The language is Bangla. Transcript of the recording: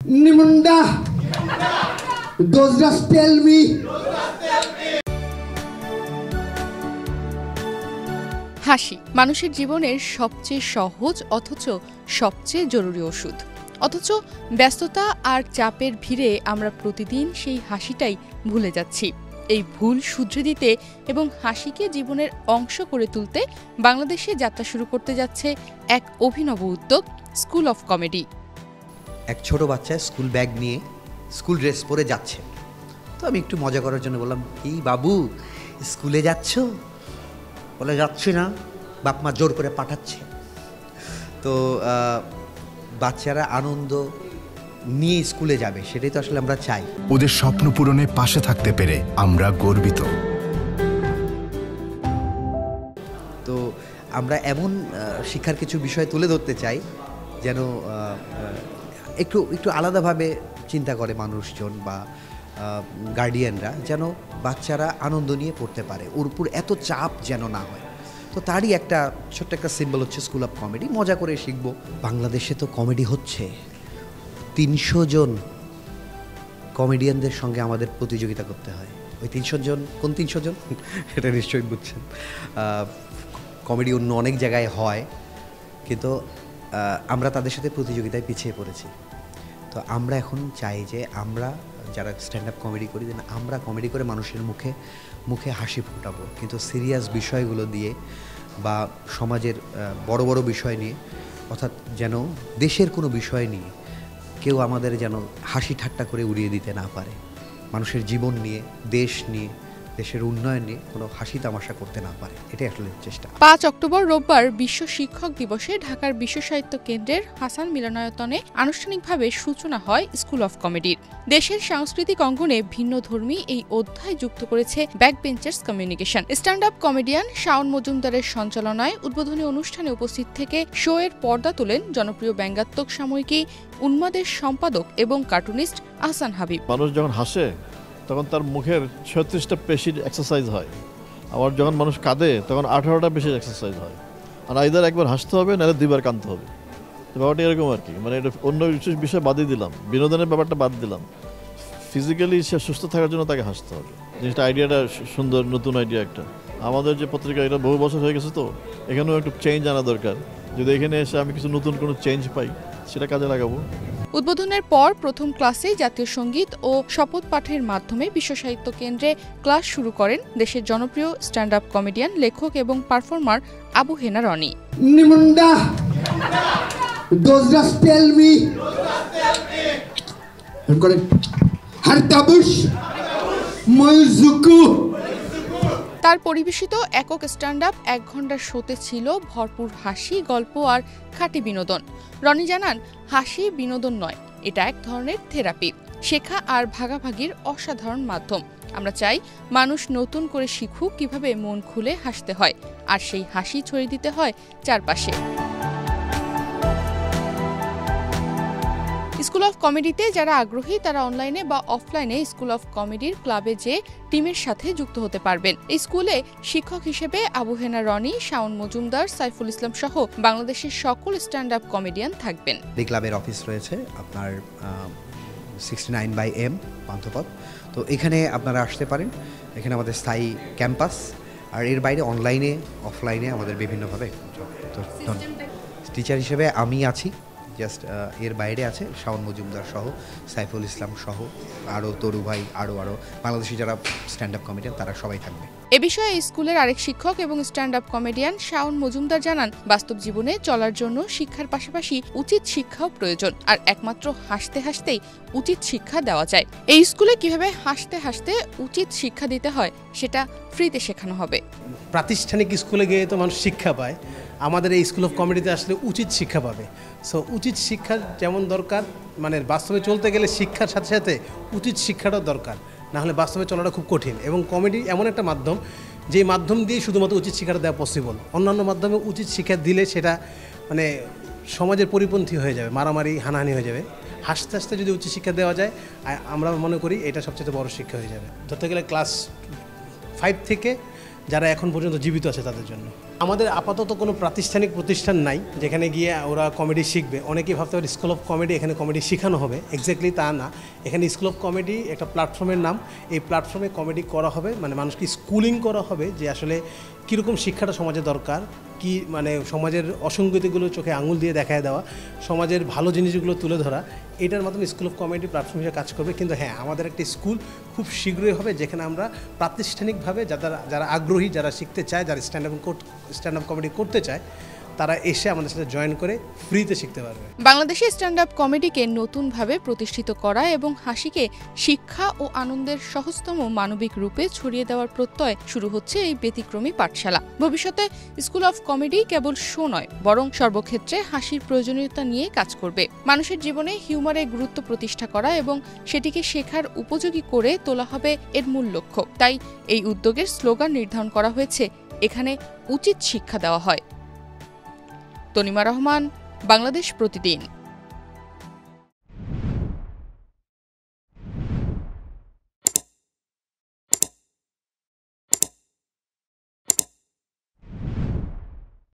Nimunda. Those just tell me. হাসি মানুষের জীবনের সবচেয়ে সহজ অথচ সবচেয়ে জরুরি ওষুধ। অথচ ব্যস্ততা আর চাপের ভিড়ে আমরা প্রতিদিন সেই হাসিটাই ভুলে যাচ্ছি। এই ভুল শুধরে দিতে এবং হাসিকে জীবনের অংশ করে তুলতে বাংলাদেশে যাত্রা শুরু করতে যাচ্ছে এক অভিনব উদ্যোগ, স্কুল অফ কমেডি। এক ছোট বাচ্চা স্কুল ব্যাগ নিয়ে স্কুল ড্রেস পরে যাচ্ছে। তো আমি একটু মজা করার জন্য বললাম, কি বাবু স্কুলে যাচ্ছ? বলে, যাচ্ছি না, বাপ মা জোর করে পাঠাচ্ছে। তো বাচ্চারা আনন্দ নিয়ে স্কুলে যাবে, সেটাই তো আসলে আমরা চাই। ওদের স্বপ্ন পূরণে পাশে থাকতে পেরে আমরা গর্বিত। তো আমরা এমন শিক্ষার কিছু বিষয় তুলে ধরতে চাই যেন একটু আলাদাভাবে চিন্তা করে মানুষজন বা গার্ডিয়ানরা, যেন বাচ্চারা আনন্দ নিয়ে পড়তে পারে, ওর উপর এত চাপ যেন না হয়। তো তারই একটা ছোট্ট একটা সিম্বল হচ্ছে স্কুল অফ কমেডি। মজা করে শিখবো। বাংলাদেশে তো কমেডি হচ্ছে, 300 জন কমেডিয়ানদের সঙ্গে আমাদের প্রতিযোগিতা করতে হয়। ওই 300 জন কোন 300 জন এটা নিশ্চয়ই বুঝছেন। কমেডি অন্য অনেক জায়গায় হয়, কিন্তু আমরা তাদের সাথে প্রতিযোগিতায় পিছিয়ে পড়েছি। তো আমরা এখন চাই যে আমরা যারা স্ট্যান্ড আপ কমেডি করি, যেন আমরা কমেডি করে মানুষের মুখে মুখে হাসি ফোটাবো, কিন্তু সিরিয়াস বিষয়গুলো দিয়ে বা সমাজের বড় বড় বিষয় নিয়ে, অর্থাৎ যেন দেশের কোনো বিষয় নিয়ে কেউ আমাদের যেন হাসি ঠাট্টা করে উড়িয়ে দিতে না পারে। মানুষের জীবন নিয়ে, দেশ নিয়ে, দেশের উন্নয়ন নিয়ে কোনো হাসি তামাশা করতে না পারে, এটাই আসলে চেষ্টা। 5 অক্টোবর রোববার বিশ্ব শিক্ষক দিবসে ঢাকার বিশ্ব সাহিত্য কেন্দ্রের হাসান মিলনায়তনে আনুষ্ঠানিকভাবে সূচনা হয় স্কুল অফ কমেডির। দেশের সাংস্কৃতিক অঙ্গনে ভিন্নধর্মী এই অধ্যায় যুক্ত করেছে backbenchers communication. Stand up comedian Shawon মজুমদারের সঞ্চালনায় উদ্বোধনী অনুষ্ঠানে উপস্থিত থেকে শো এর পর্দা তোলেন জনপ্রিয় ব্যঙ্গাত্মক সাময়িকী উন্মাদের সম্পাদক এবং কার্টুনিস্ট আহসান হাবিব। মানুষ যখন হাসে তখন তার মুখের 36টা পেশির এক্সারসাইজ হয়, আবার যখন মানুষ কাঁদে তখন 18টা পেশির এক্সারসাইজ হয়। আর আইদার একবার হাসতে হবে, নাহলে 2বার কাঁদতে হবে। ব্যাপারটা এরকম আর কি, মানে এটা অন্য বিষয় বাদই দিলাম, বিনোদনের ব্যাপারটা বাদ দিলাম। ফিজিক্যালি সে সুস্থ থাকার জন্য তাকে হাসতে হবে। জিনিসটা আইডিয়াটা সুন্দর, নতুন আইডিয়া একটা। আমাদের যে পত্রিকা, এটা বহু বছর হয়ে গেছে, তো এখানেও একটু চেঞ্জ আনা দরকার। যদি এখানে এসে আমি কিছু নতুন কোনো চেঞ্জ পাই, সেটা কাজে লাগাবো। উদ্বোধনের পর প্রথম ক্লাসে জাতীয় সঙ্গীত ও শপথ পাঠের মাধ্যমে বিশ্ব সাহিত্য কেন্দ্রে ক্লাস শুরু করেন দেশের জনপ্রিয় স্ট্যান্ড আপ কমেডিয়ান, লেখক এবং performer Abu Hena Roni. Nimunda. Those just tell me. Hartabush. Moizuku. তার পরিবেশিত একক স্ট্যান্ড আপ 1 ঘন্টার শোতে ছিল ভরপুর হাসি, গল্প আর খাঁটি বিনোদন। রনি জানান, হাসি বিনোদন নয়, এটা এক ধরনের থেরাপি, শেখা আর ভাগাভাগির অসাধারণ মাধ্যম। আমরা চাই মানুষ নতুন করে শিখুক কিভাবে মন খুলে হাসতে হয়, আর সেই হাসি ছড়িয়ে দিতে হয় চারপাশে। স্কুল অফ কমেডিতে যারা আগ্রহী তারা অনলাইনে বা অফলাইনে স্কুল অফ কমেডির ক্লাবে যে টিমের সাথে যুক্ত হতে পারবেন। এই স্কুলে শিক্ষক হিসেবে আবু হেনা রনি, শাওন মজুমদার, সাইফুল ইসলাম সহ বাংলাদেশের সকল স্ট্যান্ড আপ কমেডিয়ান থাকবেন। এই ক্লাবের অফিস রয়েছে আপনার 69/M পান্থপথ। তো এখানে আপনারা আসতে পারেন। এখানে আমাদের স্থায়ী ক্যাম্পাস, আর এর বাইরে অনলাইনে অফলাইনে আমাদের বিভিন্নভাবে। টিচার হিসেবে আমি আছি, জাস্ট এর বাইরে আছে শাওন মজুমদার সহ, সাইফুল ইসলাম সহ, আরও তরু ভাই, আরও বাংলাদেশি যারা স্ট্যান্ড আপ কমেডিয়ান তারা সবাই থাকবে। এ বিষয়ে স্কুলের আরেক শিক্ষক এবং stand up comedian Shaon Majumdar জানান, বাস্তব জীবনে চলার জন্য শিক্ষার পাশাপাশি উচিত শিক্ষাও প্রয়োজন, আর একমাত্র হাসতে হাসতেই উচিত শিক্ষা দেওয়া যায়। এই স্কুলে কিভাবে হাসতে হাসতে উচিত শিক্ষা দিতে হয় সেটা ফ্রিতে শেখানো হবে। প্রাতিষ্ঠানিক স্কুলে গিয়ে তো মানুষ শিক্ষা পায়, আমাদের এই স্কুল অফ কমেডিতে আসলে উচিত শিক্ষা পাবে। সো উচিত শিক্ষা যেমন দরকার, মানে বাস্তবে চলতে গেলে শিক্ষার সাথে সাথে উচিত শিক্ষাটাও দরকার, না হলে বাস্তবে চলাটা খুব কঠিন। এবং কমেডি এমন একটা মাধ্যম, যে মাধ্যম দিয়ে শুধুমাত্র উচিত শিক্ষাটা দেওয়া পসিবল। অন্যান্য মাধ্যমে উচিত শিক্ষা দিলে সেটা মানে সমাজের পরিপন্থী হয়ে যাবে, মারামারি হানাহানি হয়ে যাবে। হাসতে হাসতে যদি উচিত শিক্ষা দেওয়া যায়, আমরা মনে করি এটা সবচেয়ে বড় শিক্ষা হয়ে যাবে, ধরতে গেলে ক্লাস 5 থেকে যারা এখন পর্যন্ত জীবিত আছে তাদের জন্য। আমাদের আপাতত কোনো প্রাতিষ্ঠানিক প্রতিষ্ঠান নাই যেখানে গিয়ে ওরা কমেডি শিখবে। অনেকেই ভাবতে পারে স্কুল অফ কমেডি, এখানে কমেডি শেখানো হবে। এক্স্যাক্টলি তা না, এখানে স্কুল অফ কমেডি একটা প্ল্যাটফর্মের নাম। এই প্ল্যাটফর্মে কমেডি করা হবে, মানে মানুষকে স্কুলিং করা হবে যে আসলে কীরকম শিক্ষাটা সমাজে দরকার, কি মানে সমাজের অসঙ্গতিগুলো চোখে আঙুল দিয়ে দেখায় দেওয়া, সমাজের ভালো জিনিসগুলো তুলে ধরা। এটার মাধ্যমে স্কুল অফ কমেডি প্ল্যাটফর্ম হিসেবে কাজ করবে। কিন্তু হ্যাঁ, আমাদের একটা স্কুল খুব শীঘ্রই হবে যেখানে আমরা প্রাতিষ্ঠানিকভাবে যারা আগ্রহী, যারা শিখতে চায়, যারা স্ট্যান্ড আপ কমেডি করতে চায়, তারা এসে আমাদের সাথে জয়েন করে ফ্রিতে শিখতে পারবে। বাংলাদেশে স্ট্যান্ড আপ কমেডিকে নতুনভাবে প্রতিষ্ঠিত করা এবং হাসিকে শিক্ষা ও আনন্দের সহজতম মানবিক রূপে ছড়িয়ে দেওয়ার প্রত্যয় শুরু হচ্ছে এই ব্যতিক্রমী পাঠশালা। ভবিষ্যতে school of comedy cable show নয়, বরং সর্বক্ষেত্রে হাসির প্রয়োজনীয়তা নিয়ে কাজ করবে। মানুষের জীবনে হিউমারের গুরুত্ব প্রতিষ্ঠা করা এবং সেটিকে শেখার উপযোগী করে তোলা হবে এর মূল লক্ষ্য। তাই এই উদ্যোগের স্লোগান নির্ধারণ করা হয়েছে, এখানে উচিত শিক্ষা দেওয়া হয়। তনিমা রহমান, বাংলাদেশ প্রতিদিন।